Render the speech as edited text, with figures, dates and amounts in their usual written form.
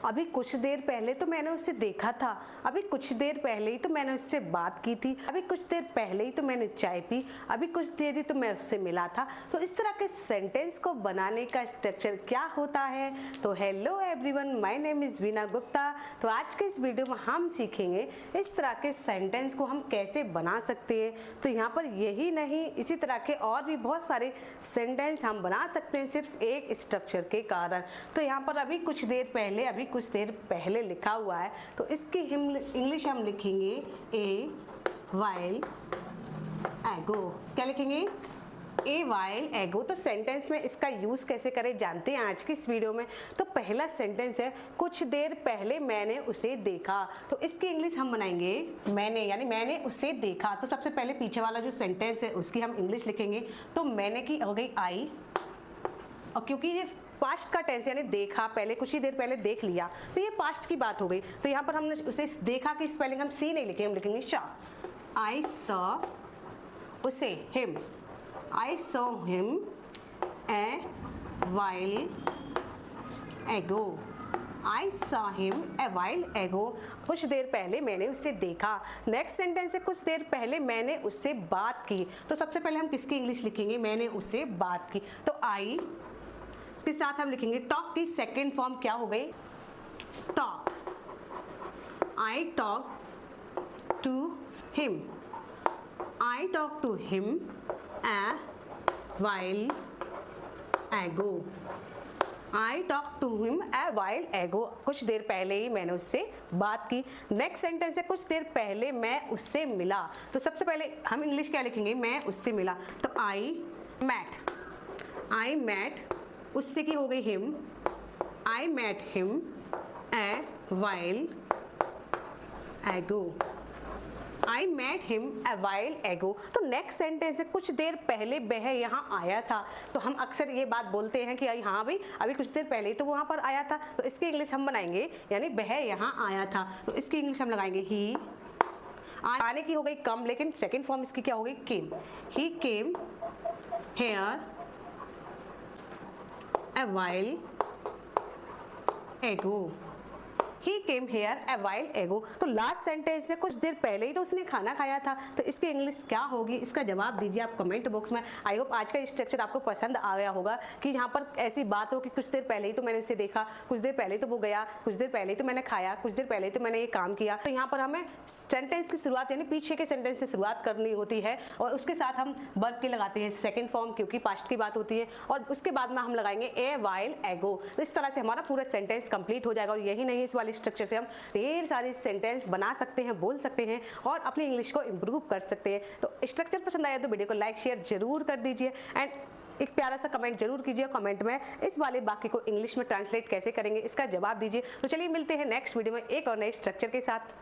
अभी कुछ देर पहले तो मैंने उससे देखा था, अभी कुछ देर पहले ही तो मैंने उससे बात की थी, अभी कुछ देर पहले ही तो मैंने चाय पी, अभी कुछ देर ही तो मैं उससे मिला था। तो इस तरह के सेंटेंस को बनाने का स्ट्रक्चर क्या होता है? तो hello everyone, my name is Veena Gupta. तो आज के इस वीडियो में हम सीखेंगे इस तरह के सेंटेंस को हम कैसे बना सकते हैं। तो यहाँ पर यही नहीं, इसी तरह के और भी बहुत सारे सेंटेंस हम बना सकते हैं सिर्फ एक स्ट्रक्चर के कारण। तो यहाँ पर अभी कुछ देर पहले, अभी कुछ देर पहले लिखा हुआ है, तो इसकी इंग्लिश हम लिखेंगे ए वाइल एगो। क्या लिखेंगे? ए वाइल एगो। तो सेंटेंस में इसका यूज कैसे करें जानते हैं आज की इस वीडियो में। तो पहला सेंटेंस है कुछ देर पहले मैंने उसे देखा। तो इसकी इंग्लिश हम बनाएंगे मैंने, यानी मैंने उसे देखा। तो सबसे पहले पीछे वाला जो सेंटेंस है उसकी हम इंग्लिश लिखेंगे। तो मैंने की हो गई आई, और क्योंकि ये पास्ट का टेंस यानी देखा, पहले कुछ ही देर पहले देख लिया, तो ये पास्ट की बात हो गई। तो यहाँ पर हमने उसे देखा की स्पेलिंग हम सी नहीं लिखेंगे, हम लिखेंगे शॉ। आई सॉ उसे, him, I saw him a while ago. I saw him a while ago. कुछ देर पहले मैंने उससे देखा। नेक्स्ट सेंटेंस है कुछ देर पहले मैंने उससे बात की। तो सबसे पहले हम किसकी इंग्लिश लिखेंगे? मैंने उससे बात की। तो आई, इसके साथ हम लिखेंगे टॉक की सेकेंड फॉर्म क्या हो गई? Talk. I talk to him, I talk to him a while ago. I talk to him a while ago. कुछ देर पहले ही मैंने उससे बात की। नेक्स्ट सेंटेंस है कुछ देर पहले मैं उससे मिला। तो सबसे पहले हम इंग्लिश क्या लिखेंगे? मैं उससे मिला। तो आई मैट, आई मैट, उससे की हो गई him, I met him a while ago. I met him a while ago. तो नेक्स्ट सेंटेंस है कुछ देर पहले वह यहाँ आया था। तो हम अक्सर ये बात बोलते हैं कि हाँ भाई अभी कुछ देर पहले तो वहाँ पर आया था। तो इसकी इंग्लिश हम बनाएंगे, यानी वह यहाँ आया था। तो इसकी इंग्लिश हम लगाएंगे ही। आने की हो गई कम, लेकिन सेकेंड फॉर्म इसकी क्या हो गई? Came. He came here a while ago. He came here a while ago. तो लास्ट सेंटेंस है कुछ देर पहले ही तो उसने खाना खाया था। तो इसकी इंग्लिश क्या होगी? इसका जवाब दीजिए आप कमेंट बॉक्स में। आई होप आज का स्ट्रक्चर आपको पसंद आ गया होगा कि यहाँ पर ऐसी बात हो कि कुछ देर पहले ही तो मैंने उसे देखा, कुछ देर पहले तो वो गया, कुछ देर पहले तो मैंने खाया, कुछ देर पहले तो मैंने ये काम किया। तो यहाँ पर हमें सेंटेंस की शुरुआत यानी पीछे के सेंटेंस से शुरुआत करनी होती है, और उसके साथ हम वर्ब के लगाते हैं सेकेंड फॉर्म, क्योंकि पास्ट की बात होती है, और उसके बाद में हम लगाएंगे ए वाइल एगो। तो इस तरह से हमारा पूरा सेंटेंस कंप्लीट हो जाएगा। और यही नहीं, इस वाले स्ट्रक्चर से हम ढेर सारे सेंटेंस बना सकते हैं, बोल सकते हैं और अपनी इंग्लिश को इम्प्रूव कर सकते हैं। तो स्ट्रक्चर पसंद आया तो वीडियो को लाइक शेयर जरूर कर दीजिए, एंड एक प्यारा सा कमेंट जरूर कीजिए कमेंट में इस वाले वाक्य को इंग्लिश में ट्रांसलेट कैसे करेंगे इसका जवाब दीजिए। तो चलिए मिलते हैं नेक्स्ट वीडियो में एक और नए स्ट्रक्चर के साथ।